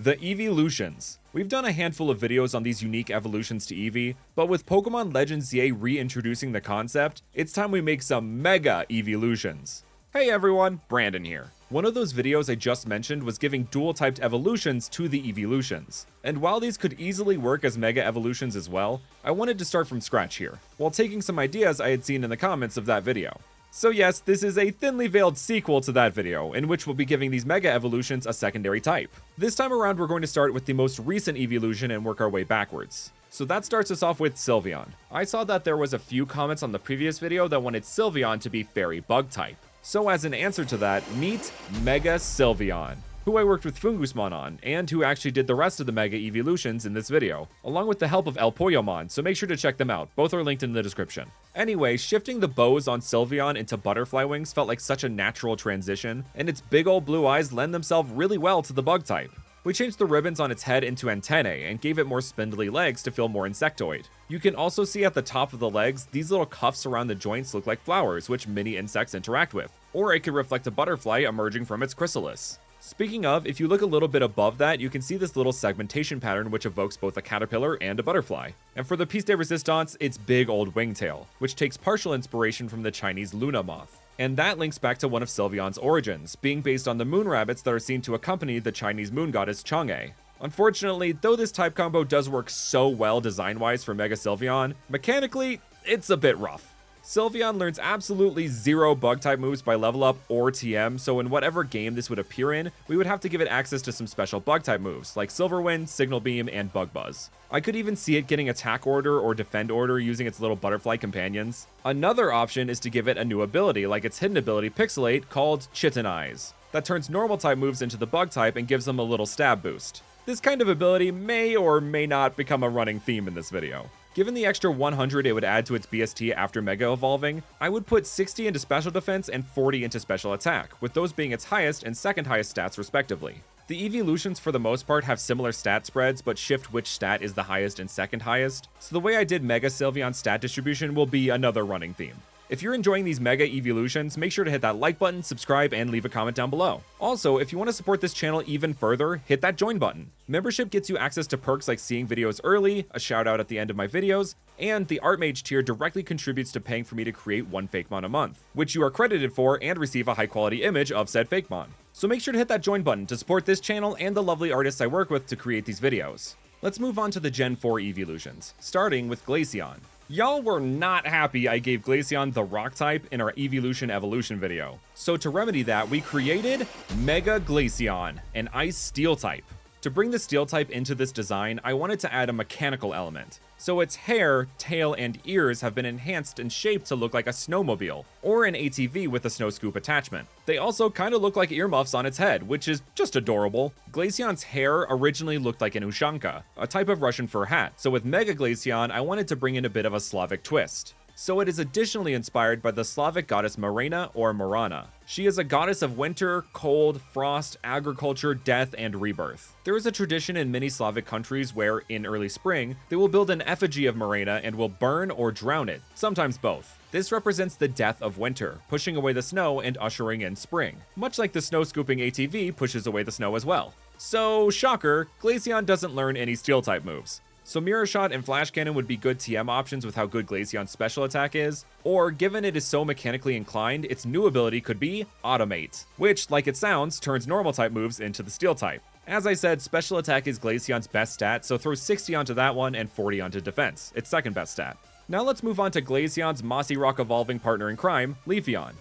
The Eeveelutions. We've done a handful of videos on these unique evolutions to Eevee, but with Pokemon Legends ZA reintroducing the concept, it's time we make some Mega Eeveelutions. Hey everyone, Brandon here. One of those videos I just mentioned was giving dual-typed evolutions to the Eeveelutions. And while these could easily work as Mega Evolutions as well, I wanted to start from scratch here, while taking some ideas I had seen in the comments of that video. So yes, this is a thinly veiled sequel to that video, in which we'll be giving these Mega Evolutions a secondary type. This time around we're going to start with the most recent Eeveelution and work our way backwards. So that starts us off with Sylveon. I saw that there was a few comments on the previous video that wanted Sylveon to be Fairy Bug type. So as an answer to that, meet Mega Sylveon, who I worked with Foongoosmon on, and who actually did the rest of the Mega Eeveelutions in this video, along with the help of El Poyomon, so make sure to check them out, both are linked in the description. Anyway, shifting the bows on Sylveon into butterfly wings felt like such a natural transition, and its big old blue eyes lend themselves really well to the bug type. We changed the ribbons on its head into antennae and gave it more spindly legs to feel more insectoid. You can also see at the top of the legs, these little cuffs around the joints look like flowers, which many insects interact with, or it could reflect a butterfly emerging from its chrysalis. Speaking of, if you look a little bit above that, you can see this little segmentation pattern which evokes both a caterpillar and a butterfly. And for the piece de resistance, it's big old wingtail, which takes partial inspiration from the Chinese Luna moth. And that links back to one of Sylveon's origins, being based on the moon rabbits that are seen to accompany the Chinese moon goddess Chang'e. Unfortunately, though this type combo does work so well design-wise for Mega Sylveon, mechanically, it's a bit rough. Sylveon learns absolutely zero bug-type moves by level up or TM, so in whatever game this would appear in, we would have to give it access to some special bug-type moves, like Silver Wind, Signal Beam, and Bug Buzz. I could even see it getting Attack Order or Defend Order using its little butterfly companions. Another option is to give it a new ability, like its hidden ability Pixelate, called Chitinize, that turns normal-type moves into the bug-type and gives them a little stab boost. This kind of ability may or may not become a running theme in this video. Given the extra 100 it would add to its BST after Mega Evolving, I would put 60 into Special Defense and 40 into Special Attack, with those being its highest and second highest stats respectively. The Eeveelutions for the most part have similar stat spreads, but shift which stat is the highest and second highest, so the way I did Mega Sylveon's stat distribution will be another running theme. If you're enjoying these Mega Eeveelutions, make sure to hit that like button, subscribe, and leave a comment down below. Also, if you want to support this channel even further, hit that join button. Membership gets you access to perks like seeing videos early, a shout out at the end of my videos, and the Art Mage tier directly contributes to paying for me to create one Fakemon a month, which you are credited for and receive a high quality image of said Fakemon. So make sure to hit that join button to support this channel and the lovely artists I work with to create these videos. Let's move on to the Gen 4 Eeveelutions, starting with Glaceon. Y'all were not happy I gave Glaceon the rock type in our Eeveelution evolution video. So to remedy that, we created Mega Glaceon, an ice steel type. To bring the steel type into this design, I wanted to add a mechanical element. So its hair, tail, and ears have been enhanced and shaped to look like a snowmobile, or an ATV with a snow scoop attachment. They also kind of look like earmuffs on its head, which is just adorable. Glaceon's hair originally looked like an ushanka, a type of Russian fur hat, so with Mega Glaceon, I wanted to bring in a bit of a Slavic twist. So it is additionally inspired by the Slavic goddess Marina or Marana. She is a goddess of winter, cold, frost, agriculture, death, and rebirth. There is a tradition in many Slavic countries where, in early spring, they will build an effigy of Marina and will burn or drown it, sometimes both. This represents the death of winter, pushing away the snow and ushering in spring, much like the snow scooping ATV pushes away the snow as well. So, shocker, Glaceon doesn't learn any steel-type moves. So Mirror Shot and Flash Cannon would be good TM options with how good Glaceon's special attack is, or given it is so mechanically inclined, its new ability could be Automate, which, like it sounds, turns normal type moves into the steel type. As I said, special attack is Glaceon's best stat, so throw 60 onto that one and 40 onto defense, its second best stat. Now let's move on to Glaceon's Mossy Rock evolving partner in crime, Leafeon.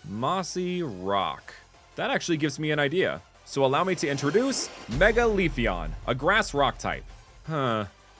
Mossy Rock. That actually gives me an idea. So allow me to introduce Mega Leafeon, a grass rock type.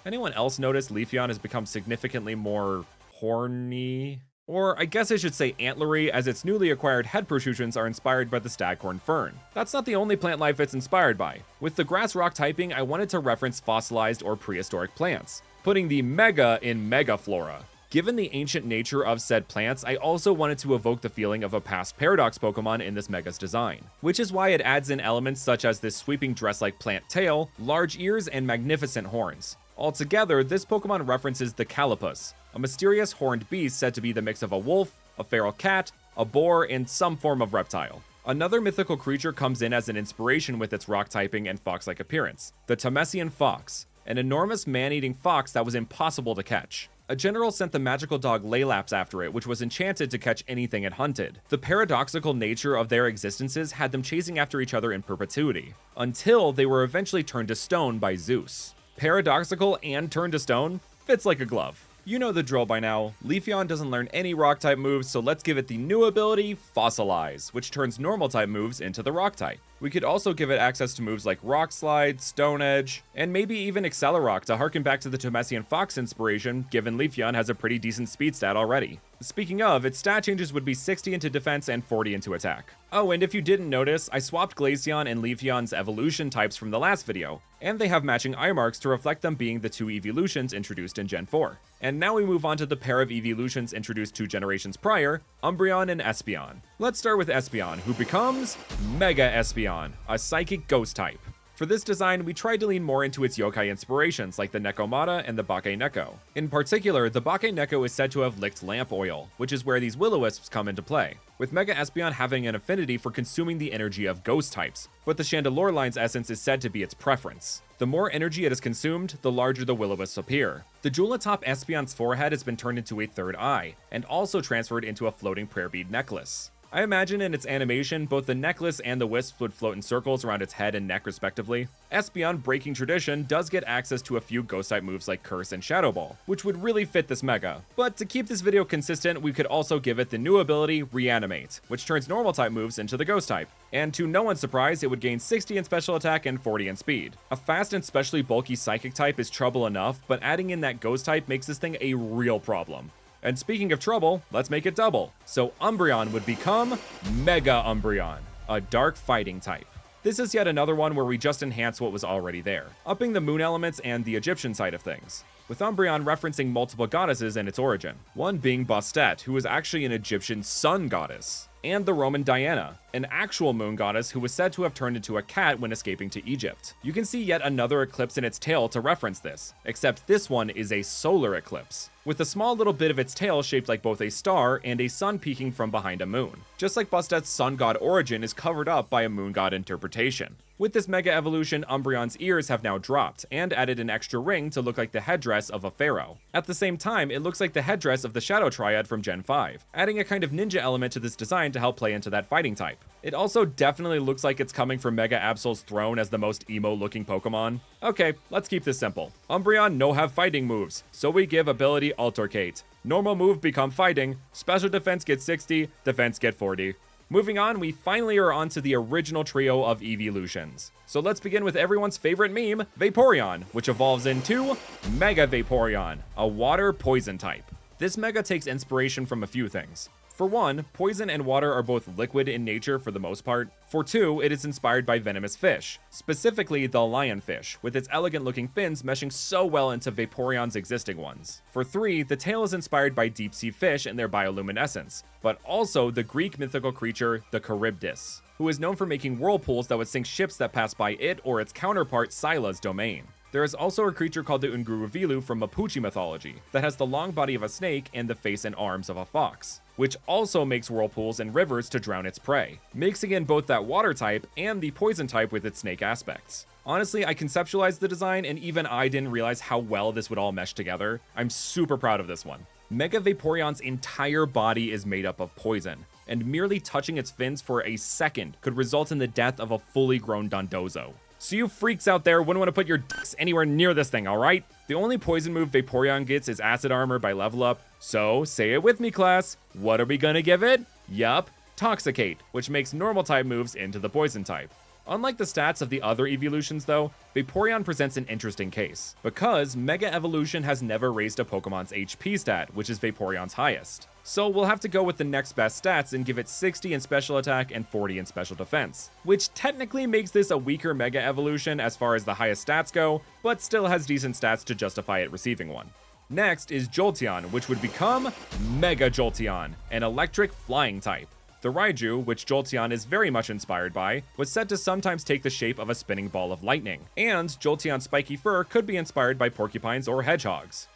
Anyone else notice Leafeon has become significantly more horny? Or I guess I should say antlery, as its newly acquired head protrusions are inspired by the Staghorn Fern. That's not the only plant life it's inspired by. With the grass rock typing, I wanted to reference fossilized or prehistoric plants, putting the Mega in Megaflora. Given the ancient nature of said plants, I also wanted to evoke the feeling of a past Paradox Pokemon in this Mega's design, which is why it adds in elements such as this sweeping dress-like plant tail, large ears, and magnificent horns. Altogether, this Pokemon references the Calipus, a mysterious horned beast said to be the mix of a wolf, a feral cat, a boar, and some form of reptile. Another mythical creature comes in as an inspiration with its rock typing and fox-like appearance, the Temesian fox, an enormous man-eating fox that was impossible to catch. A general sent the magical dog Laylaps after it, which was enchanted to catch anything it hunted. The paradoxical nature of their existences had them chasing after each other in perpetuity, until they were eventually turned to stone by Zeus. Paradoxical and turned to stone? Fits like a glove. You know the drill by now. Leafeon doesn't learn any rock-type moves, so let's give it the new ability, Fossilize, which turns normal-type moves into the rock-type. We could also give it access to moves like Rock Slide, Stone Edge, and maybe even Accelerock to harken back to the Temesian Fox inspiration, given Leafeon has a pretty decent speed stat already. Speaking of, its stat changes would be 60 into defense and 40 into attack. Oh, and if you didn't notice, I swapped Glaceon and Leafeon's evolution types from the last video, and they have matching eye marks to reflect them being the two Eeveelutions introduced in Gen 4. And now we move on to the pair of Eeveelutions introduced 2 generations prior, Umbreon and Espeon. Let's start with Espeon, who becomes Mega Espeon, a psychic ghost type. For this design, we tried to lean more into its yokai inspirations like the Nekomata and the Bakeneko. In particular, the Bakeneko is said to have licked lamp oil, which is where these will-o-wisps come into play, with Mega Espeon having an affinity for consuming the energy of ghost types, but the Chandelure line's essence is said to be its preference. The more energy it is consumed, the larger the will-o-wisps appear. The jewel atop Espeon's forehead has been turned into a third eye, and also transferred into a floating prayer bead necklace. I imagine in its animation, both the necklace and the wisps would float in circles around its head and neck respectively. Espeon, breaking tradition, does get access to a few ghost-type moves like Curse and Shadow Ball, which would really fit this Mega. But to keep this video consistent, we could also give it the new ability, Reanimate, which turns normal-type moves into the ghost-type. And to no one's surprise, it would gain 60 in special attack and 40 in speed. A fast and specially bulky psychic type is trouble enough, but adding in that ghost-type makes this thing a real problem. And speaking of trouble, let's make it double. So Umbreon would become Mega Umbreon, a dark fighting type. This is yet another one where we just enhance what was already there, upping the moon elements and the Egyptian side of things, with Umbreon referencing multiple goddesses and its origin, one being Bastet, who was actually an Egyptian sun goddess, and the Roman Diana, an actual moon goddess who was said to have turned into a cat when escaping to Egypt. You can see yet another eclipse in its tail to reference this, except this one is a solar eclipse, with a small little bit of its tail shaped like both a star and a sun peeking from behind a moon, just like Bastet's sun god origin is covered up by a moon god interpretation. With this Mega Evolution, Umbreon's ears have now dropped, and added an extra ring to look like the headdress of a pharaoh. At the same time, it looks like the headdress of the Shadow Triad from Gen 5, adding a kind of ninja element to this design to help play into that fighting type. It also definitely looks like it's coming from Mega Absol's throne as the most emo-looking Pokemon. Okay, let's keep this simple. Umbreon no have fighting moves, so we give ability Altercate. Normal move become fighting, special defense get 60, defense get 40. Moving on, we finally are onto the original trio of Eeveelutions. So let's begin with everyone's favorite meme, Vaporeon, which evolves into Mega Vaporeon, a water poison type. This Mega takes inspiration from a few things. For one, poison and water are both liquid in nature for the most part. For two, it is inspired by venomous fish, specifically the lionfish, with its elegant looking fins meshing so well into Vaporeon's existing ones. For three, the tail is inspired by deep sea fish and their bioluminescence, but also the Greek mythical creature, the Charybdis, who is known for making whirlpools that would sink ships that pass by it or its counterpart Scylla's domain. There is also a creature called the Unguruvilu from Mapuche mythology that has the long body of a snake and the face and arms of a fox, which also makes whirlpools and rivers to drown its prey, mixing in both that water type and the poison type with its snake aspects. Honestly, I conceptualized the design and even I didn't realize how well this would all mesh together. I'm super proud of this one. Mega Vaporeon's entire body is made up of poison, and merely touching its fins for a second could result in the death of a fully grown Dondozo. So you freaks out there wouldn't want to put your dicks anywhere near this thing, alright? The only poison move Vaporeon gets is Acid Armor by level up, so say it with me class, what are we gonna give it? Yup, Toxicate, which makes normal type moves into the poison type. Unlike the stats of the other Eeveelutions though, Vaporeon presents an interesting case, because Mega Evolution has never raised a Pokemon's HP stat, which is Vaporeon's highest. So we'll have to go with the next best stats and give it 60 in special attack and 40 in special defense, which technically makes this a weaker Mega Evolution as far as the highest stats go, but still has decent stats to justify it receiving one. Next is Jolteon, which would become Mega Jolteon, an electric flying type. The Raiju, which Jolteon is very much inspired by, was said to sometimes take the shape of a spinning ball of lightning, and Jolteon's spiky fur could be inspired by porcupines or hedgehogs.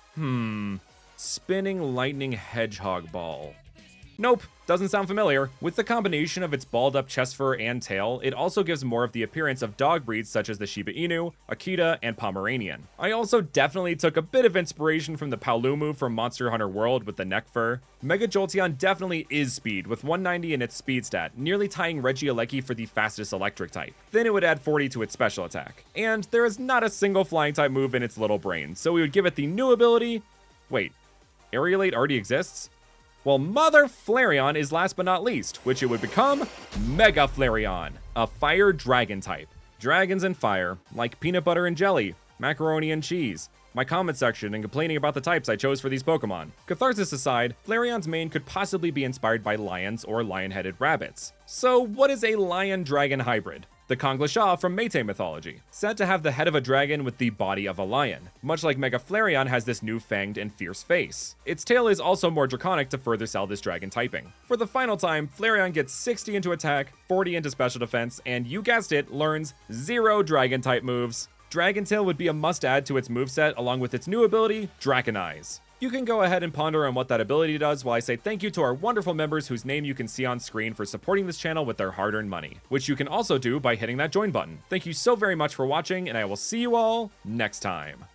Spinning lightning hedgehog ball. Nope, doesn't sound familiar. With the combination of its balled up chest fur and tail, it also gives more of the appearance of dog breeds such as the Shiba Inu, Akita, and Pomeranian. I also definitely took a bit of inspiration from the Paolumu from Monster Hunter World with the neck fur. Mega Jolteon definitely is speed, with 190 in its speed stat, nearly tying Regieleki for the fastest electric type. Then it would add 40 to its special attack. And there is not a single flying type move in its little brain, so we would give it the new ability. Wait, Aerialate already exists? Well, Mother Flareon is last but not least, which it would become Mega Flareon, a fire dragon type. Dragons and fire, like peanut butter and jelly, macaroni and cheese. My comment section and complaining about the types I chose for these Pokemon. Catharsis aside, Flareon's mane could possibly be inspired by lions or lion-headed rabbits. So what is a lion-dragon hybrid? The Konglisha from Meitei mythology, said to have the head of a dragon with the body of a lion, much like Mega Flareon has this new fanged and fierce face. Its tail is also more draconic to further sell this dragon typing. For the final time, Flareon gets 60 into attack, 40 into special defense, and you guessed it, learns 0 dragon type moves. Dragon Tail would be a must-add to its moveset along with its new ability, Draconize. You can go ahead and ponder on what that ability does while I say thank you to our wonderful members whose name you can see on screen for supporting this channel with their hard-earned money, which you can also do by hitting that join button. Thank you so very much for watching, and I will see you all next time.